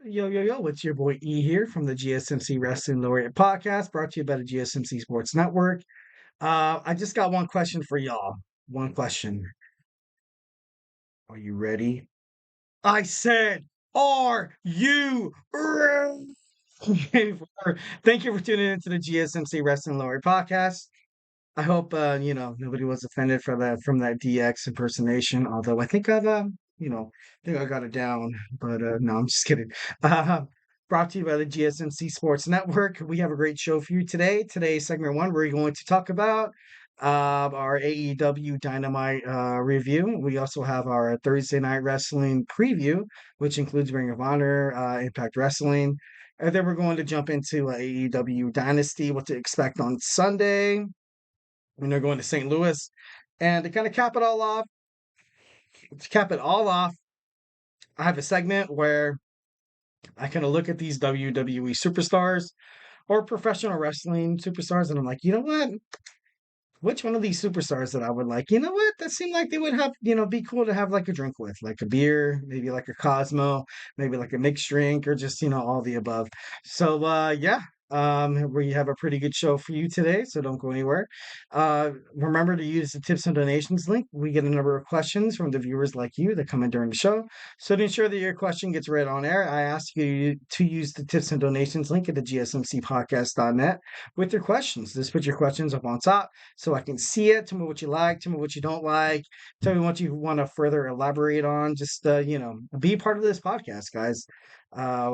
Yo, yo, yo, it's your boy E here from the GSMC Wrestling Laureate Podcast, brought to you by the GSMC Sports Network. I just got one question for y'all. One question. Are you ready? I said, are you ready? Thank you for tuning into the GSMC Wrestling Laureate Podcast. I hope nobody was offended for that from that DX impersonation. Although I think I think I got it down. But no, I'm just kidding. Uh, Brought to you by the GSMC Sports Network. We have a great show for you today. Today, segment one, we're going to talk about our AEW Dynamite review. We also have our Thursday Night Wrestling preview, which includes Ring of Honor, Impact Wrestling. And then we're going to jump into AEW Dynasty, what to expect on Sunday when they're going to St. Louis. And to kind of cap it all off, I have a segment where I kind of look at these WWE superstars or professional wrestling superstars, and I'm like, you know what? Which one of these superstars that I would like? You know what? That seemed like they would have, be cool to have like a drink with, like a beer, maybe like a Cosmo, maybe like a mixed drink, or just all the above. So yeah, we have a pretty good show for you today, so don't go anywhere. Remember to use the tips and donations link. We get a number of questions from the viewers like you that come in during the show. So to ensure that your question gets read on air, I ask you to use the tips and donations link at the gsmcpodcast.net with your questions. Just put your questions up on top so I can see it. Tell me what you like. Tell me what you don't like. Tell me what you want to further elaborate on. Just be part of this podcast, guys. A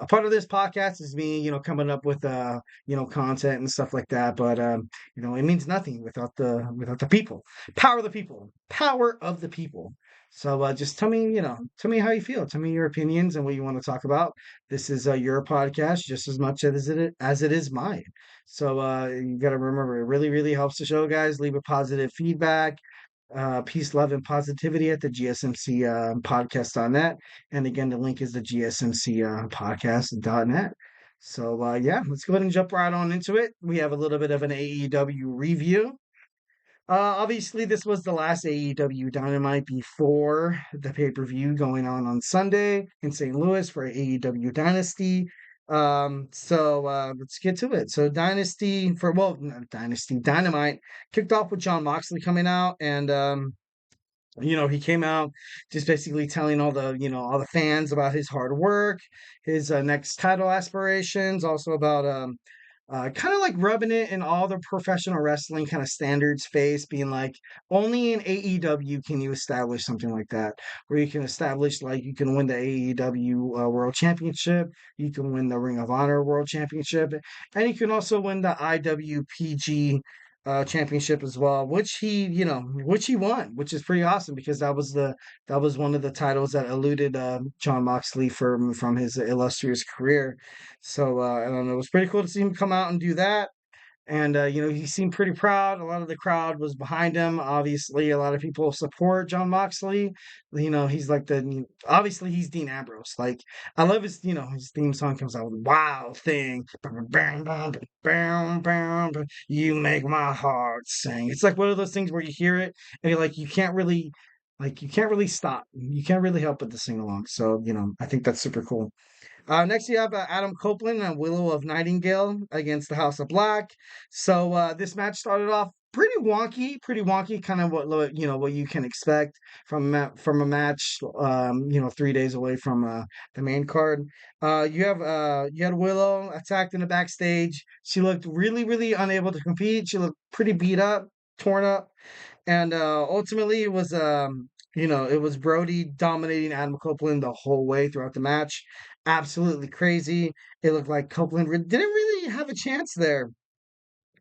part of this podcast is me, coming up with content and stuff like that. But it means nothing without the people. Power of the people. Power of the people. So just tell me how you feel. Tell me your opinions and what you want to talk about. This is your podcast just as much as it is mine. So you got to remember, it really, really helps the show, guys. Leave a positive feedback. Peace, love, and positivity at the GSMC podcast.net. And again, the link is the GSMC podcast.net. So yeah, let's go ahead and jump right on into it. We have a little bit of an AEW review. Obviously, this was the last AEW Dynamite before the pay-per-view going on Sunday in St. Louis for AEW Dynasty. Let's get to it. So not Dynasty, Dynamite kicked off with Jon Moxley coming out, and he came out just basically telling all the fans about his hard work, his next title aspirations, also about kind of like rubbing it in all the professional wrestling kind of standards face, being like, only in AEW can you establish something like that, where you can establish like you can win the AEW World Championship, you can win the Ring of Honor World Championship, and you can also win the IWPG championship as well, which he won, which is pretty awesome because that was one of the titles that eluded Jon Moxley from his illustrious career. So I don't know, it was pretty cool to see him come out and do that. And he seemed pretty proud. A lot of the crowd was behind him. Obviously, a lot of people support Jon Moxley. He's like obviously he's Dean Ambrose. Like I love his theme song comes out with "Wow Thing." Bam, bam, bam, bam, bam, you make my heart sing. It's like one of those things where you hear it and you're like you can't really stop. You can't really help but to sing along. So I think that's super cool. Next, you have Adam Copeland and Willow of Nightingale against the House of Black. So this match started off pretty wonky, kind of what you can expect from a match. 3 days away from the main card. You had Willow attacked in the backstage. She looked really, really unable to compete. She looked pretty beat up, torn up, and ultimately it was Brody dominating Adam Copeland the whole way throughout the match. Absolutely crazy. It looked like Copeland didn't really have a chance there.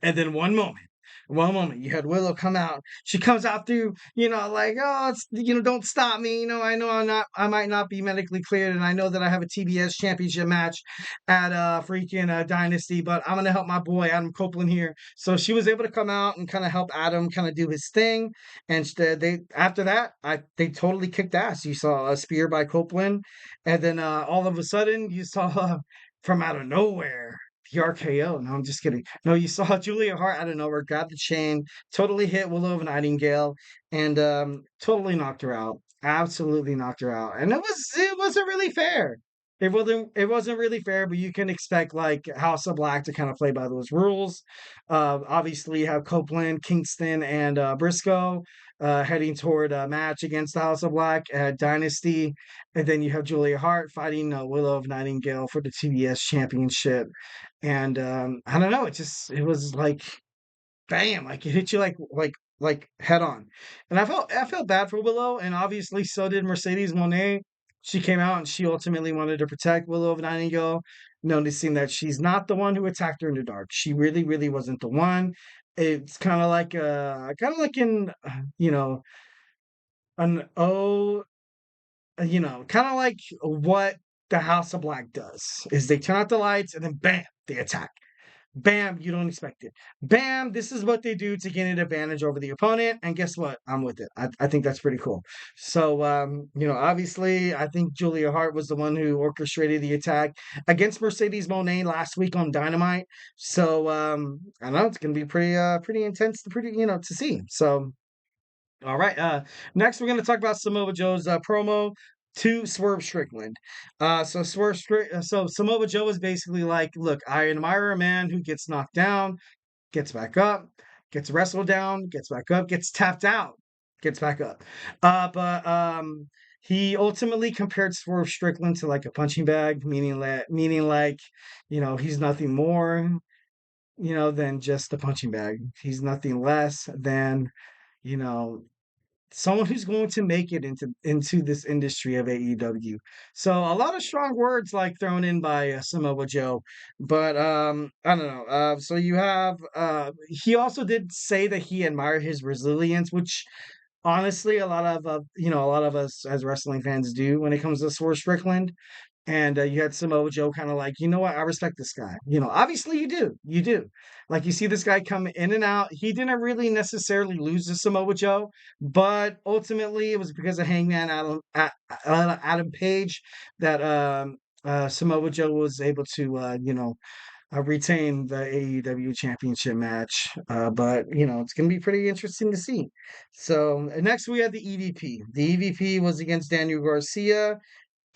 And then one moment, you had Willow come out. She comes out through, like, oh, don't stop me. I might not be medically cleared, and I know that I have a TBS Championship match at freaking Dynasty, but I'm gonna help my boy Adam Copeland here. So she was able to come out and kind of help Adam kind of do his thing. And they after that, they totally kicked ass. You saw a spear by Copeland, and then all of a sudden you saw from out of nowhere the RKO. No, I'm just kidding. No, you saw Julia Hart out of nowhere, grabbed the chain, totally hit Willow of Nightingale, and totally knocked her out. Absolutely knocked her out. And it wasn't really fair. it wasn't really fair, but you can expect like House of Black to kind of play by those rules. Obviously, you have Copeland, Kingston, and Briscoe heading toward a match against the House of Black at Dynasty, and then you have Julia Hart fighting Willow Nightingale for the TBS Championship. And I don't know, it was like bam, like it hit you like head on. And I felt bad for Willow, and obviously so did Mercedes Monet. She came out and she ultimately wanted to protect Willow of Nightingale, noticing that she's not the one who attacked her in the dark. She really, really wasn't the one. It's kind of like in you know an kind of like what the House of Black does is they turn out the lights and then bam, they attack. Bam, you don't expect it. Bam, this is what they do to gain an advantage over the opponent. And guess what? I'm with it. I think that's pretty cool. So, obviously, I think Julia Hart was the one who orchestrated the attack against Mercedes Monet last week on Dynamite. So, I know it's going to be pretty intense to see. So, all right. Next, we're going to talk about Samoa Joe's promo to Swerve Strickland. So Samoa Joe is basically like, look, I admire a man who gets knocked down, gets back up, gets wrestled down, gets back up, gets tapped out, gets back up. But he ultimately compared Swerve Strickland to like a punching bag, meaning like, he's nothing more, than just a punching bag. He's nothing less than, you know, someone who's going to make it into this industry of AEW. So a lot of strong words like thrown in by Samoa Joe, but I don't know. So you have he also did say that he admired his resilience, which honestly a lot of us as wrestling fans do when it comes to Swerve Strickland. And you had Samoa Joe kind of like, you know what? I respect this guy. Obviously you do. You do. Like you see this guy come in and out. He didn't really necessarily lose to Samoa Joe, but ultimately it was because of Hangman Adam Page that Samoa Joe was able to, retain the AEW Championship match. But it's going to be pretty interesting to see. So next we had the EVP. The EVP was against Daniel Garcia,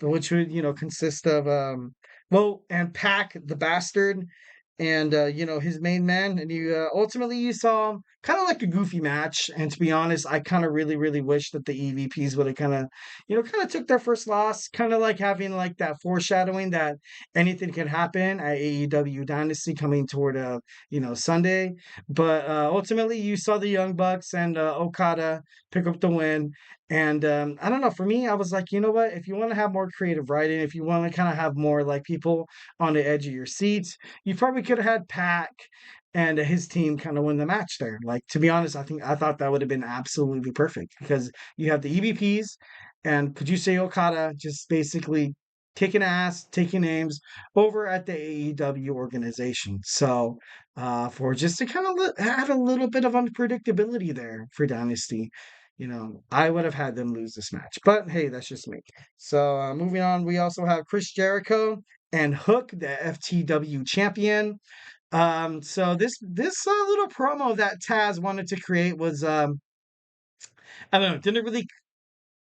which would consist of and Pac the Bastard, and his main man. And you ultimately you saw kind of like a goofy match. And to be honest, I kind of really wish that the EVPs would have kind of took their first loss, kind of like having like that foreshadowing that anything can happen at AEW Dynasty coming toward Sunday. But ultimately you saw the Young Bucks and Okada pick up the win. And I don't know. For me, I was like, you know what? If you want to have more creative writing, if you want to kind of have more like people on the edge of your seats, you probably could have had Pac and his team kind of win the match there. Like, to be honest, I thought that would have been absolutely perfect because you have the EVPs and Kajuse Okada just basically kicking ass, taking names over at the AEW organization. So, for just to kind of add a little bit of unpredictability there for Dynasty. I would have had them lose this match, but hey, that's just me. So moving on, we also have Chris Jericho and Hook, the FTW champion. So this little promo that Taz wanted to create was I don't know, didn't really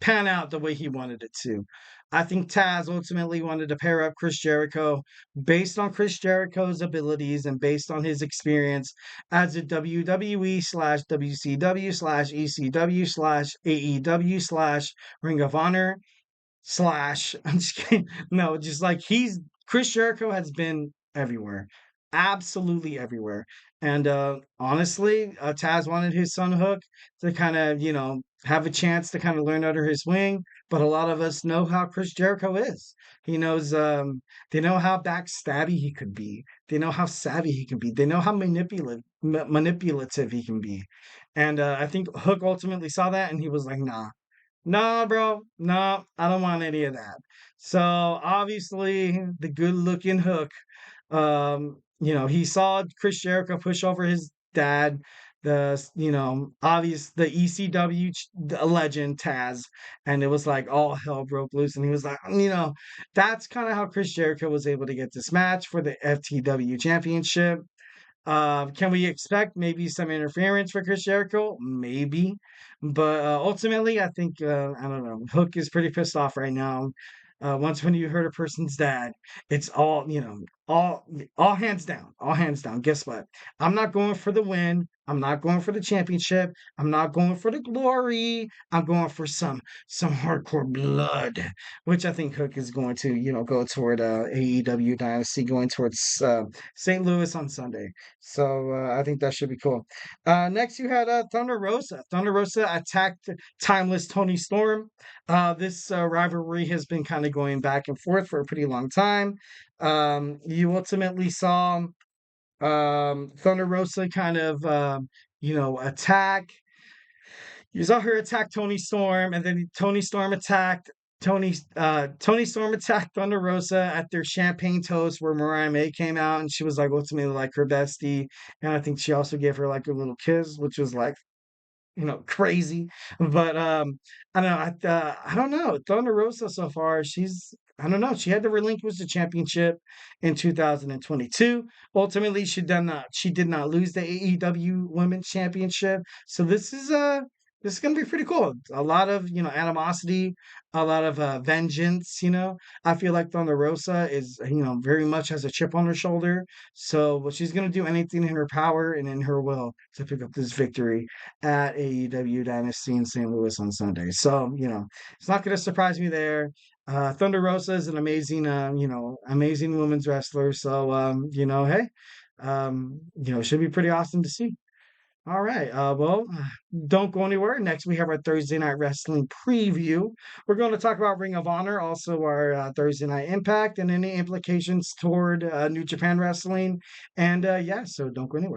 pan out the way he wanted it to. I think Taz ultimately wanted to pair up Chris Jericho based on Chris Jericho's abilities and based on his experience as a WWE slash WCW slash ECW slash AEW slash Ring of Honor slash I'm just kidding. No, just like Chris Jericho has been everywhere. Absolutely everywhere. And honestly, Taz wanted his son Hook to kind of, have a chance to kind of learn under his wing. But a lot of us know how Chris Jericho is. He knows they know how backstabby he could be. They know how savvy he can be. They know how manipulative he can be. And I think Hook ultimately saw that and he was like, nah. Nah, bro. Nah, I don't want any of that. So obviously, the good-looking Hook, he saw Chris Jericho push over his dad, the ECW the legend Taz, and it was like all hell broke loose. And he was like, that's kind of how Chris Jericho was able to get this match for the FTW Championship. Can we expect maybe some interference for Chris Jericho? Maybe. But ultimately, I think, I don't know, Hook is pretty pissed off right now. Once when you hurt a person's dad, it's all, all all hands down. Guess what? I'm not going for the win. I'm not going for the championship. I'm not going for the glory. I'm going for some hardcore blood, which I think Hook is going to, go toward AEW Dynasty, going towards St. Louis on Sunday. So I think that should be cool. Next, you had Thunder Rosa. Thunder Rosa attacked timeless Toni Storm. This rivalry has been kind of going back and forth for a pretty long time. You ultimately saw Thunder Rosa kind of, attack. You saw her attack Toni Storm, and then Tony Storm attacked Thunder Rosa at their champagne toast where Mariah May came out, and she was like ultimately like her bestie, and I think she also gave her like a little kiss, which was like crazy. But I don't know. I don't know. Thunder Rosa so far, I don't know. She had to relinquish the championship in 2022. Ultimately, she did not lose the AEW Women's Championship. So this is gonna be pretty cool. A lot of animosity, a lot of vengeance. I feel like Thunder Rosa is very much has a chip on her shoulder. So well, she's gonna do anything in her power and in her will to pick up this victory at AEW Dynasty in St. Louis on Sunday. So, it's not going to surprise me there. Thunder Rosa is an amazing, amazing women's wrestler. So, hey, should be pretty awesome to see. All right. Don't go anywhere. Next, we have our Thursday Night Wrestling preview. We're going to talk about Ring of Honor, also our Thursday Night Impact, and any implications toward New Japan Wrestling. And yeah, so don't go anywhere.